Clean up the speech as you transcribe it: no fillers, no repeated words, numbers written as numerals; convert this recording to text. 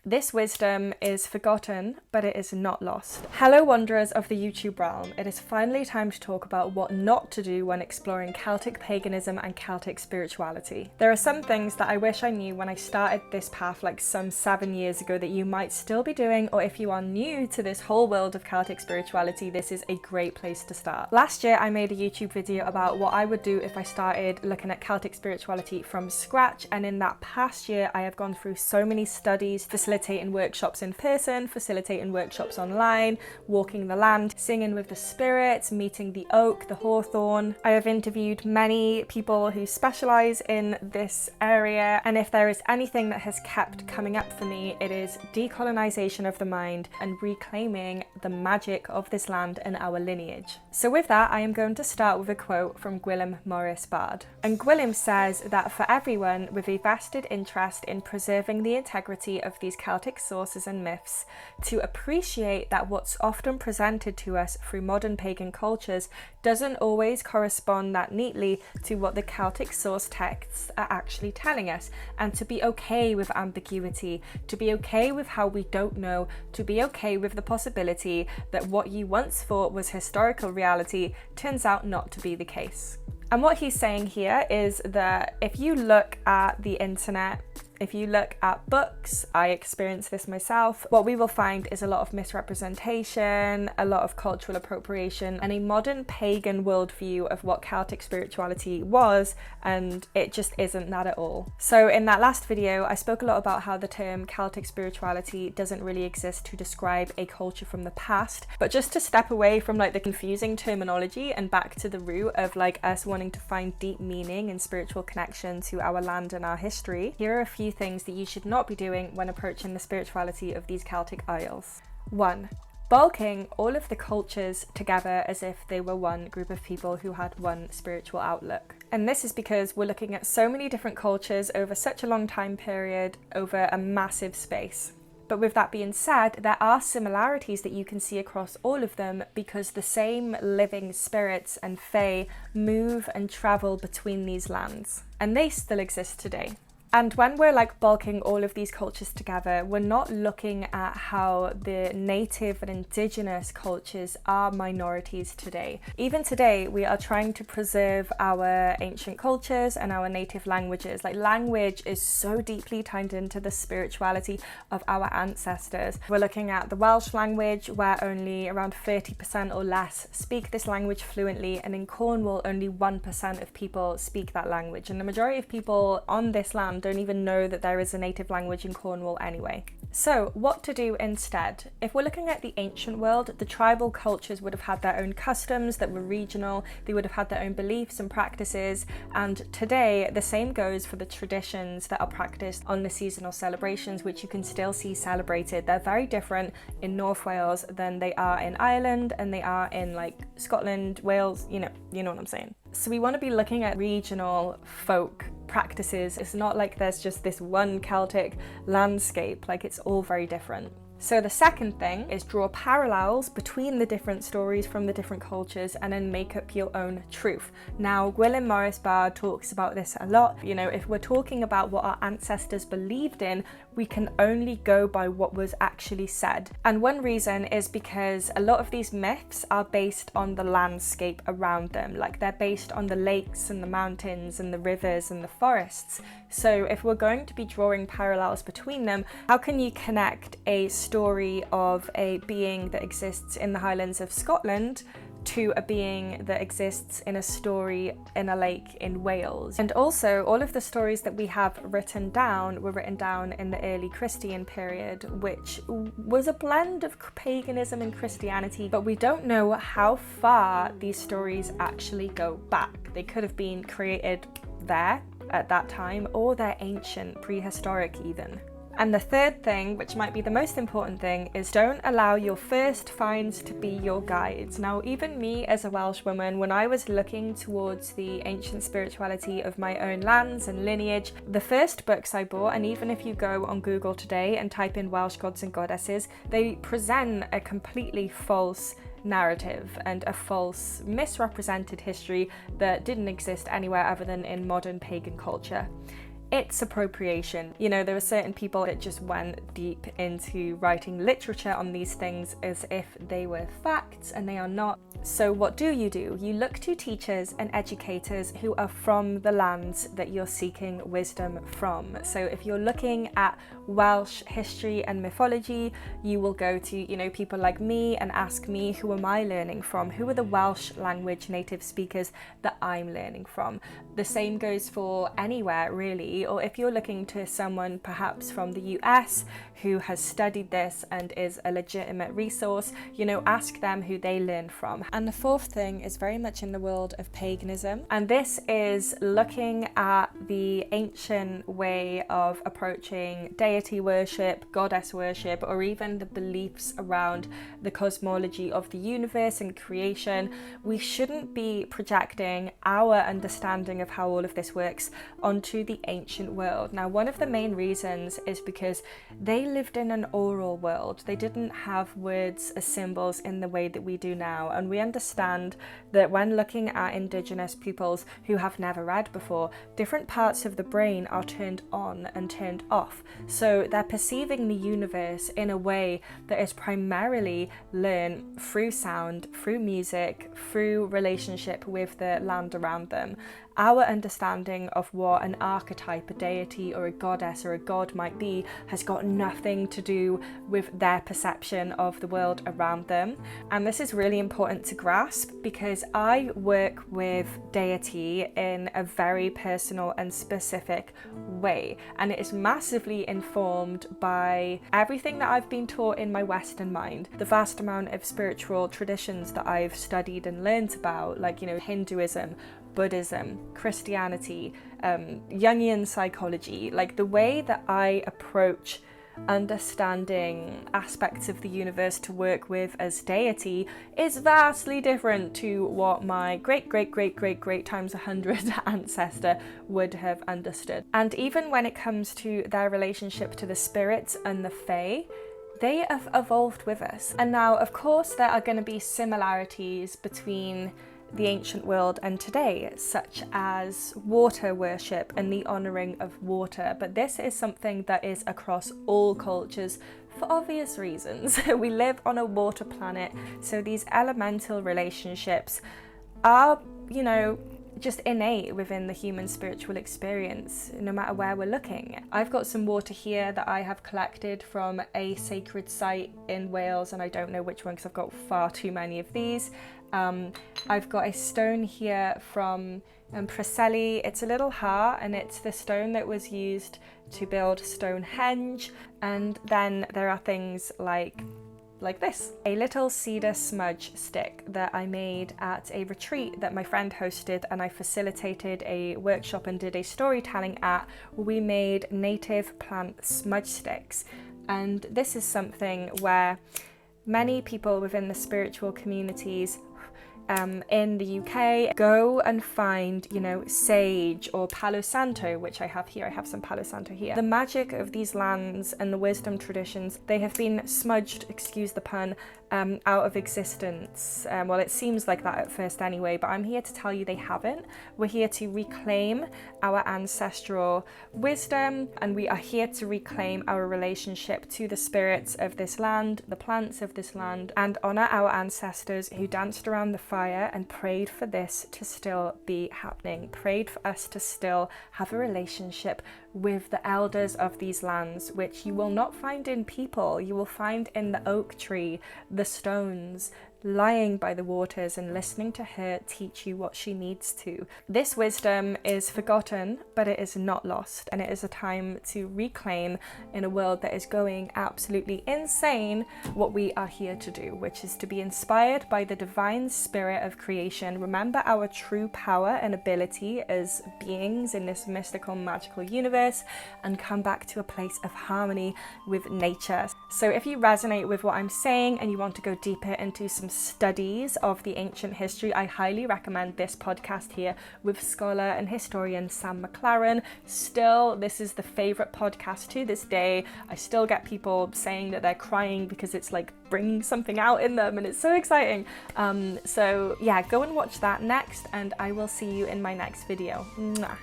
This wisdom is forgotten, but it is not lost. Hello wanderers of the YouTube realm, it is finally time to talk about what not to do when exploring Celtic paganism and Celtic spirituality. There are some things that I wish I knew when I started this path like some 7 years ago that you might still be doing, or if you are new to this whole world of Celtic spirituality, this is a great place to start. Last year I made a YouTube video about what I would do if I started looking at Celtic spirituality from scratch, and in that past year I have gone through so many studies, facilitating workshops in person, facilitating workshops online, walking the land, singing with the spirits, meeting the oak, the hawthorn. I have interviewed many people who specialise in this area, and if there is anything that has kept coming up for me, it is decolonization of the mind and reclaiming the magic of this land and our lineage. So with that, I am going to start with a quote from Gwilym Morris Bard. And Gwilym says that for everyone with a vested interest in preserving the integrity of these Celtic sources and myths, to appreciate that what's often presented to us through modern pagan cultures doesn't always correspond that neatly to what the Celtic source texts are actually telling us, and to be okay with ambiguity, to be okay with how we don't know, to be okay with the possibility that what you once thought was historical reality turns out not to be the case. And what he's saying here is that if you look at the internet, if you look at books, I experienced this myself, what we will find is a lot of misrepresentation, a lot of cultural appropriation, and a modern pagan worldview of what Celtic spirituality was, and it just isn't that at all. So in that last video, I spoke a lot about how the term Celtic spirituality doesn't really exist to describe a culture from the past, but just to step away from like the confusing terminology and back to the root of like us wanting to find deep meaning and spiritual connection to our land and our history, here are a few things that you should not be doing when approaching the spirituality of these Celtic isles. 1. Bulking all of the cultures together as if they were one group of people who had one spiritual outlook. And this is because we're looking at so many different cultures over such a long time period, over a massive space. But with that being said, there are similarities that you can see across all of them because the same living spirits and fae move and travel between these lands. And they still exist today. And when we're like bulking all of these cultures together, we're not looking at how the native and indigenous cultures are minorities today. Even today, we are trying to preserve our ancient cultures and our native languages. Like, language is so deeply tied into the spirituality of our ancestors. We're looking at the Welsh language, where only around 30% or less speak this language fluently, and in Cornwall, only 1% of people speak that language. And the majority of people on this land don't even know that there is a native language in Cornwall anyway. So what to do instead? If we're looking at the ancient world, the tribal cultures would have had their own customs that were regional, they would have had their own beliefs and practices, and today the same goes for the traditions that are practiced on the seasonal celebrations, which you can still see celebrated. They're very different in North Wales than they are in Ireland, and they are in like Scotland, Wales, you know what I'm saying. So we want to be looking at regional folk practices. It's not like there's just this one Celtic landscape, like it's all very different. So the second thing is draw parallels between the different stories from the different cultures and then make up your own truth. Now, Gwilym Morris Bard talks about this a lot. You know, if we're talking about what our ancestors believed in, we can only go by what was actually said. And one reason is because a lot of these myths are based on the landscape around them. Like, they're based on the lakes and the mountains and the rivers and the forests. So if we're going to be drawing parallels between them, how can you connect a story of a being that exists in the Highlands of Scotland to a being that exists in a story in a lake in Wales? And also, all of the stories that we have written down were written down in the early Christian period, which was a blend of paganism and Christianity, but we don't know how far these stories actually go back. They could have been created there at that time, or they're ancient, prehistoric even. And the third thing, which might be the most important thing, is don't allow your first finds to be your guides. Now, even me as a Welsh woman, when I was looking towards the ancient spirituality of my own lands and lineage, the first books I bought, and even if you go on Google today and type in Welsh Gods and Goddesses, they present a completely false narrative and a false, misrepresented history that didn't exist anywhere other than in modern pagan culture. it's appropriation. You know, there are certain people that just went deep into writing literature on these things as if they were facts, and they are not. So what do? You look to teachers and educators who are from the lands that you're seeking wisdom from. So if you're looking at Welsh history and mythology, you will go to, you know, people like me and ask me, who am I learning from? Who are the Welsh language native speakers that I'm learning from? The same goes for anywhere really. Or if you're looking to someone perhaps from the US who has studied this and is a legitimate resource, you know, ask them who they learn from. And the fourth thing is very much in the world of paganism, and this is looking at the ancient way of approaching deity worship, goddess worship, or even the beliefs around the cosmology of the universe and creation. We shouldn't be projecting our understanding of how all of this works onto the ancient world. Now, one of the main reasons is because they lived in an oral world. They didn't have words as symbols in the way that we do now, and we understand that when looking at indigenous peoples who have never read before, different parts of the brain are turned on and turned off. So they're perceiving the universe in a way that is primarily learned through sound, through music, through relationship with the land around them. Our understanding of what an archetype, a deity or a goddess or a god might be has got nothing to do with their perception of the world around them. And this is really important to grasp, because I work with deity in a very personal and specific way, and it is massively informed by everything that I've been taught in my Western mind, the vast amount of spiritual traditions that I've studied and learned about, like, you know, Hinduism, Buddhism, Christianity, Jungian psychology. Like, the way that I approach understanding aspects of the universe to work with as deity is vastly different to what my great times 100 ancestor would have understood. And even when it comes to their relationship to the spirits and the fae, they have evolved with us. And now, of course, there are going to be similarities between the ancient world and today, such as water worship and the honouring of water, but this is something that is across all cultures for obvious reasons. We live on a water planet, so these elemental relationships are, you know, just innate within the human spiritual experience, no matter where we're looking. I've got some water here that I have collected from a sacred site in Wales, and I don't know which one because I've got far too many of these. I've got a stone here from Preseli. It's a little heart, and it's the stone that was used to build Stonehenge. And then there are things like this, a little cedar smudge stick that I made at a retreat that my friend hosted, and I facilitated a workshop and did a storytelling at, where we made native plant smudge sticks. And this is something where many people within the spiritual communities in the UK go and find, you know, sage or Palo Santo, which I have here. I have some Palo Santo here. The magic of these lands and the wisdom traditions, they have been smudged, excuse the pun, out of existence. Well, it seems like that at first anyway, but I'm here to tell you they haven't. We're here to reclaim our ancestral wisdom, and we are here to reclaim our relationship to the spirits of this land, the plants of this land, and honour our ancestors who danced around the fire and prayed for this to still be happening, prayed for us to still have a relationship with the elders of these lands, which you will not find in people. You will find in the oak tree, the stones, lying by the waters and listening to her teach you what she needs to. This wisdom is forgotten, but it is not lost, and it is a time to reclaim in a world that is going absolutely insane what we are here to do, which is to be inspired by the divine spirit of creation, remember our true power and ability as beings in this mystical, magical universe, and come back to a place of harmony with nature. So if you resonate with what I'm saying and you want to go deeper into some studies of the ancient history, I highly recommend this podcast here with scholar and historian Sam McLaren. Still, this is the favourite podcast to this day. I still get people saying that they're crying because it's like bringing something out in them, and it's so exciting. So yeah, go and watch that next, and I will see you in my next video. Mwah.